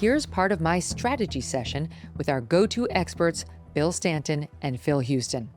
Here's part of my strategy session with our go-to experts, Bill Stanton and Phil Houston.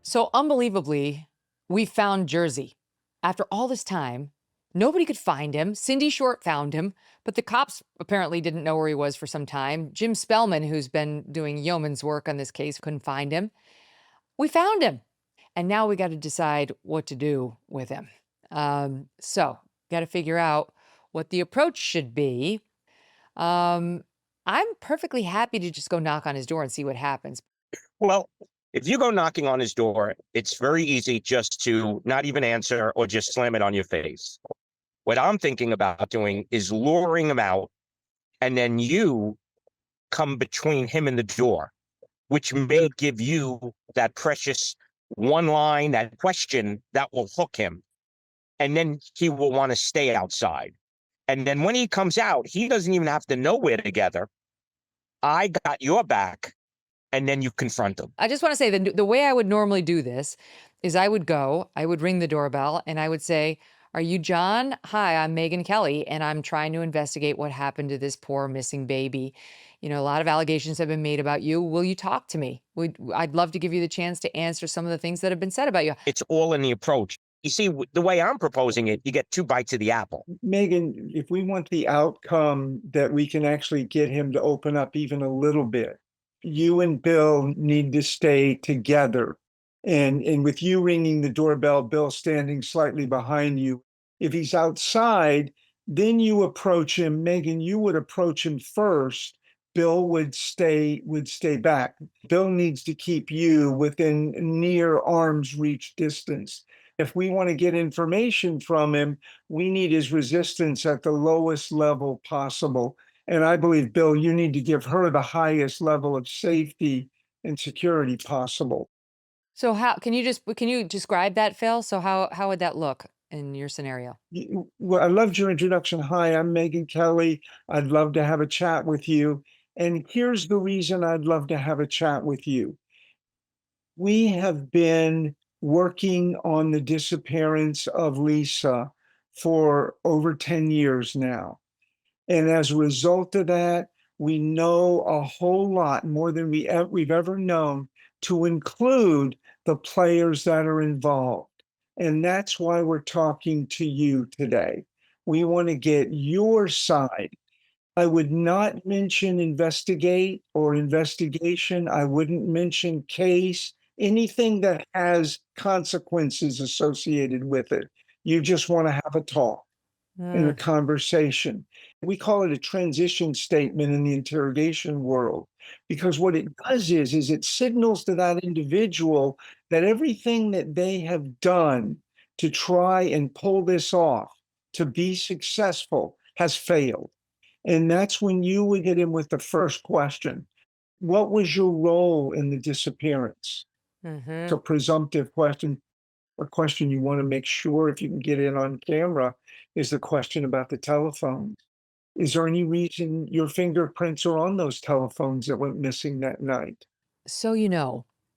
So unbelievably, we found Jersey. After all this time, nobody could find him. Cindy Short found him, but the cops apparently didn't know where he was for some time. Jim Spellman, who's been doing yeoman's work on this case, couldn't find him. We found him. And now we got to decide what to do with him. So got to figure out what the approach should be. I'm perfectly happy to just go knock on his door and see what happens. Well, if you go knocking on his door, it's very easy just to not even answer or just slam it on your face. What I'm thinking about doing is luring him out, and then you come between him and the door, which may give you that precious one line, that question that will hook him. And then he will want to stay outside. And then when he comes out, he doesn't even have to know we're together. I got your back. And then you confront him. I just want to say the way I would normally do this is I would ring the doorbell, and I would say, "Are you John? Hi, I'm Megyn Kelly, and I'm trying to investigate what happened to this poor missing baby. You know, a lot of allegations have been made about you. Will you talk to me? I'd love to give you the chance to answer some of the things that have been said about you." It's all in the approach. You see, the way I'm proposing it, you get two bites of the apple. Megyn, if we want the outcome that we can actually get him to open up even a little bit, you and Bill need to stay together. And with you ringing the doorbell, Bill standing slightly behind you. If he's outside, then you approach him. Megyn, you would approach him first. Bill would stay back. Bill needs to keep you within near arm's reach distance. If we want to get information from him, we need his resistance at the lowest level possible. And I believe, Bill, you need to give her the highest level of safety and security possible. So can you describe that, Phil? So how would that look in your scenario? Well, I loved your introduction. Hi, I'm Megyn Kelly. I'd love to have a chat with you. And here's the reason I'd love to have a chat with you. We have been working on the disappearance of Lisa for over 10 years now. And as a result of that, we know a whole lot more than we've ever known, to include the players that are involved. And that's why we're talking to you today. We want to get your side. I would not mention investigate or investigation. I wouldn't mention case, anything that has consequences associated with it. You just want to have a talk in a conversation. We call it a transition statement in the interrogation world, because what it does is it signals to that individual that everything that they have done to try and pull this off, to be successful, has failed. And that's when you would hit him with the first question. What was your role in the disappearance? It's a presumptive question. A question you want to make sure, if you can get in on camera, is the question about the telephones. Is there any reason your fingerprints are on those telephones that went missing that night? So,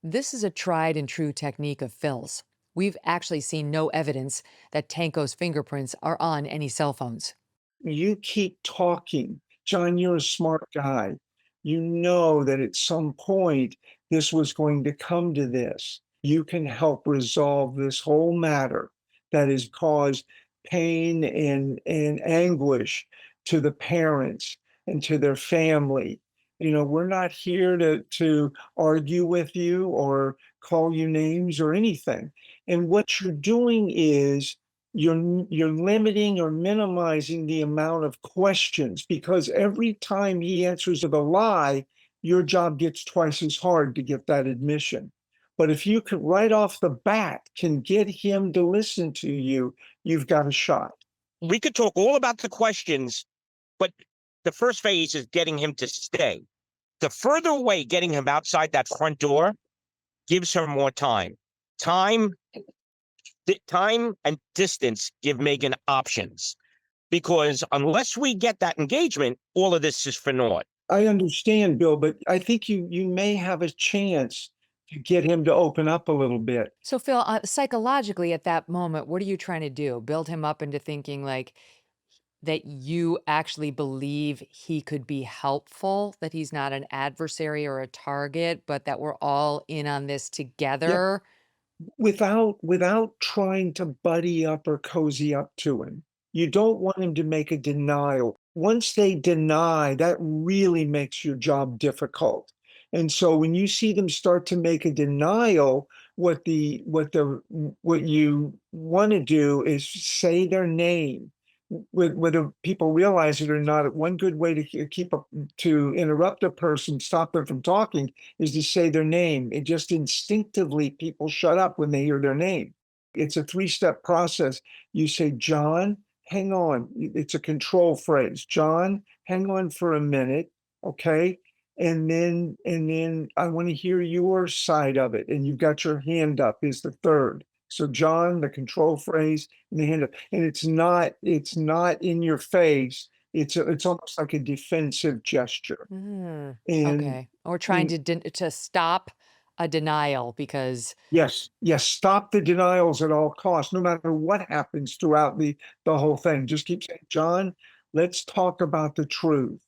this is a tried and true technique of Phil's. We've actually seen no evidence that Tanko's fingerprints are on any cell phones. You keep talking. John, you're a smart guy. You know that at some point this was going to come to this. You can help resolve this whole matter that has caused pain and anguish to the parents and to their family. We're not here to argue with you or call you names or anything. And what you're doing is you're limiting or minimizing the amount of questions, because every time he answers with a lie, your job gets twice as hard to get that admission. But if you can, right off the bat, can get him to listen to you, you've got a shot. We could talk all about the questions, but the first phase is getting him to stay. The further away getting him outside that front door gives her more time. Time and distance give Megyn options, because unless we get that engagement, all of this is for naught. I understand, Bill, but I think you may have a chance to get him to open up a little bit. So, Phil, psychologically at that moment, what are you trying to do? Build him up into thinking like that you actually believe he could be helpful, that he's not an adversary or a target, but that we're all in on this together? Without trying to buddy up or cozy up to him. You don't want him to make a denial. Once they deny, that really makes your job difficult. And so when you see them start to make a denial, what you want to do is say their name. Whether people realize it or not, one good way to interrupt a person, stop them from talking, is to say their name. It just instinctively people shut up when they hear their name. It's a three-step process. You say, John, hang on. It's a control phrase. John, hang on for a minute, okay? And then I want to hear your side of it. And you've got your hand up is the third. So John, the control phrase, and the hand up. And it's not in your face. It's almost like a defensive gesture. And Okay. Or trying to stop a denial because yes, stop the denials at all costs, no matter what happens throughout the whole thing. Just keep saying, John, let's talk about the truth.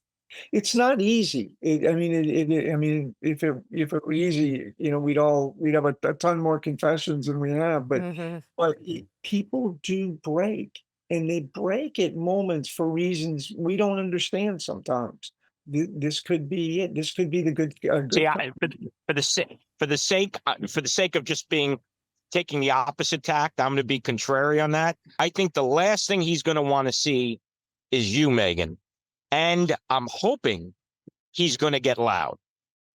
It's not easy. I mean, if it were easy, we'd have a ton more confessions than we have. But people do break, and they break at moments for reasons we don't understand sometimes. This could be it. This could be the good. See, for the sake of just taking the opposite tact, I'm going to be contrary on that. I think the last thing he's going to want to see is you, Megyn. And I'm hoping he's going to get loud.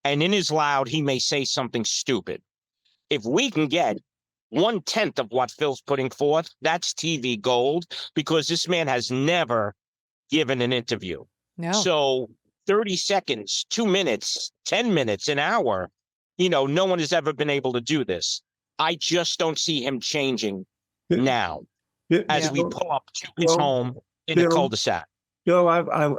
And in his loud, he may say something stupid. If we can get 1/10 of what Phil's putting forth, that's TV gold, because this man has never given an interview. no. So 30 seconds, 2 minutes, 10 minutes, an hour, no one has ever been able to do this. I just don't see him changing now as we pull up to his home in the cul-de-sac. Bill, I'm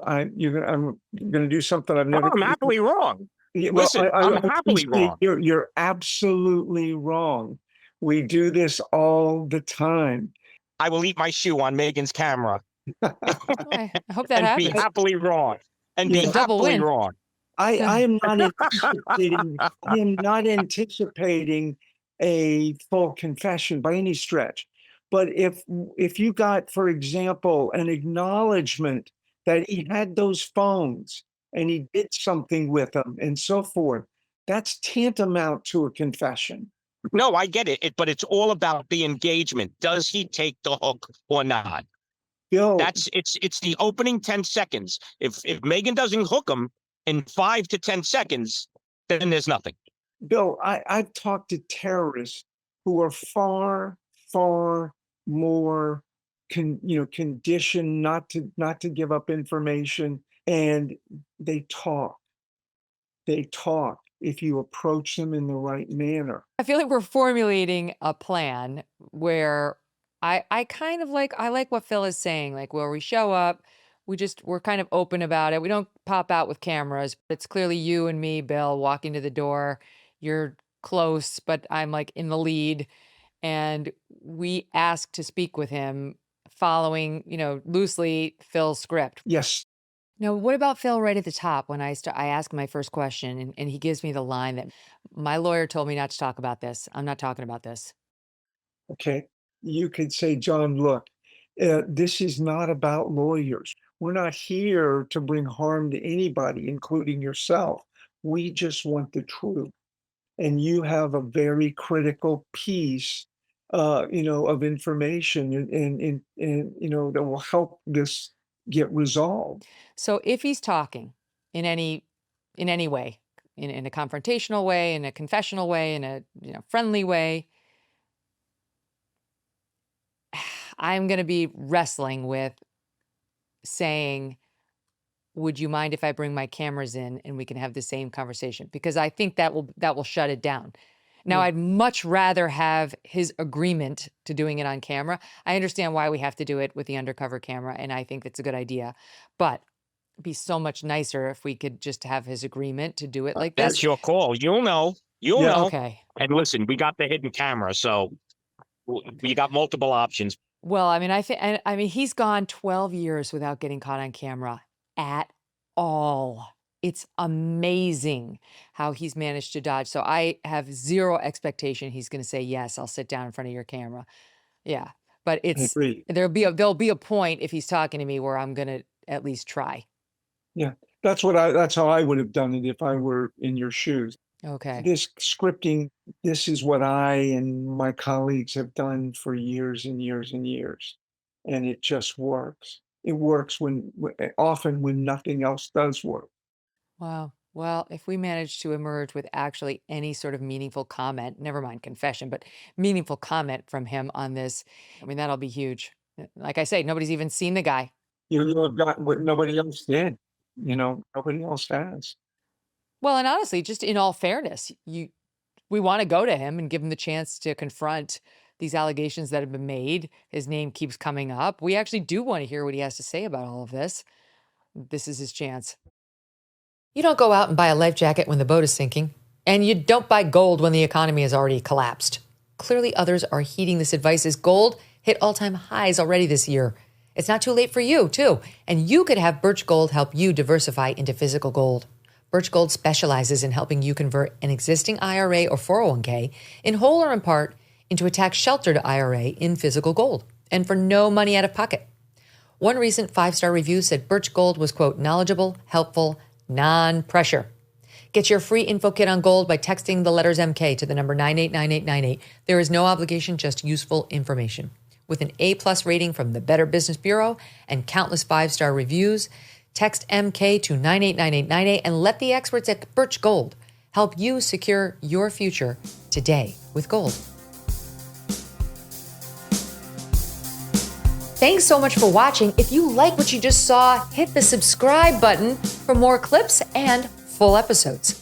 gonna do something I've never. I'm happily wrong. Well, Listen, I'm happily wrong. You're absolutely wrong. We do this all the time. I will eat my shoe on Megyn's camera I hope that and happens. be happily wrong. And Yeah. be Double happily win. wrong. I am not anticipating. I am not anticipating a full confession by any stretch. But if you got, for example, an acknowledgement that he had those phones and he did something with them and so forth, that's tantamount to a confession. No, I get it, but it's all about the engagement. Does he take the hook or not? Bill, It's the opening 10 seconds. If Megyn doesn't hook him in 5 to 10 seconds, then there's nothing. Bill, I've talked to terrorists who are far, far more conditioned not to give up information, and they talk if you approach them in the right manner. I feel like we're formulating a plan where I kind of I like what Phil is saying, like where we show up, we're kind of open about it. We don't pop out with cameras. It's clearly you and me, Bill, walking to the door. You're close, but I'm like in the lead. And we ask to speak with him following, loosely Phil's script. Yes. Now, what about Phil right at the top when I ask my first question and he gives me the line that my lawyer told me not to talk about this. I'm not talking about this. Okay. You could say, John, look, this is not about lawyers. We're not here to bring harm to anybody, including yourself. We just want the truth. And you have a very critical piece, of information and that will help this get resolved. So if he's talking in any way, in a confrontational way, in a confessional way, in a friendly way, I'm going to be wrestling with saying, would you mind if I bring my cameras in and we can have the same conversation? Because I think that will shut it down. Now, I'd much rather have his agreement to doing it on camera. I understand why we have to do it with the undercover camera, and I think that's a good idea. But it'd be so much nicer if we could just have his agreement to do it like this. That's your call. You'll know. You'll know. Okay. And listen, we got the hidden camera, so we got multiple options. Well, I mean, I mean, he's gone 12 years without getting caught on camera at all. It's amazing how he's managed to dodge. So I have zero expectation he's going to say, yes, I'll sit down in front of your camera. Yeah. But I agree. there'll be a point if he's talking to me where I'm going to at least try. Yeah, that's how I would have done it if I were in your shoes. Okay. This scripting, this is what I and my colleagues have done for years and years and years. And it just works. It works often when nothing else does work. Wow. Well, if we manage to emerge with actually any sort of meaningful comment, never mind confession, but meaningful comment from him on this, I mean, that'll be huge. Like I say, nobody's even seen the guy. You'll have gotten what nobody else did. Nobody else has. Well, and honestly, just in all fairness, we want to go to him and give him the chance to confront these allegations that have been made. His name keeps coming up. We actually do want to hear what he has to say about all of this. This is his chance. You don't go out and buy a life jacket when the boat is sinking, and you don't buy gold when the economy has already collapsed. Clearly, others are heeding this advice as gold hit all-time highs already this year. It's not too late for you, too, and you could have Birch Gold help you diversify into physical gold. Birch Gold specializes in helping you convert an existing IRA or 401k in whole or in part into a tax-sheltered IRA in physical gold, and for no money out of pocket. One recent 5-star review said Birch Gold was, quote, knowledgeable, helpful, non-pressure. Get your free info kit on gold by texting the letters MK to the number 989898. There is no obligation, just useful information. With an A+ rating from the Better Business Bureau and countless 5-star reviews, text MK to 989898 and let the experts at Birch Gold help you secure your future today with gold. Thanks so much for watching. If you like what you just saw, hit the subscribe button for more clips and full episodes.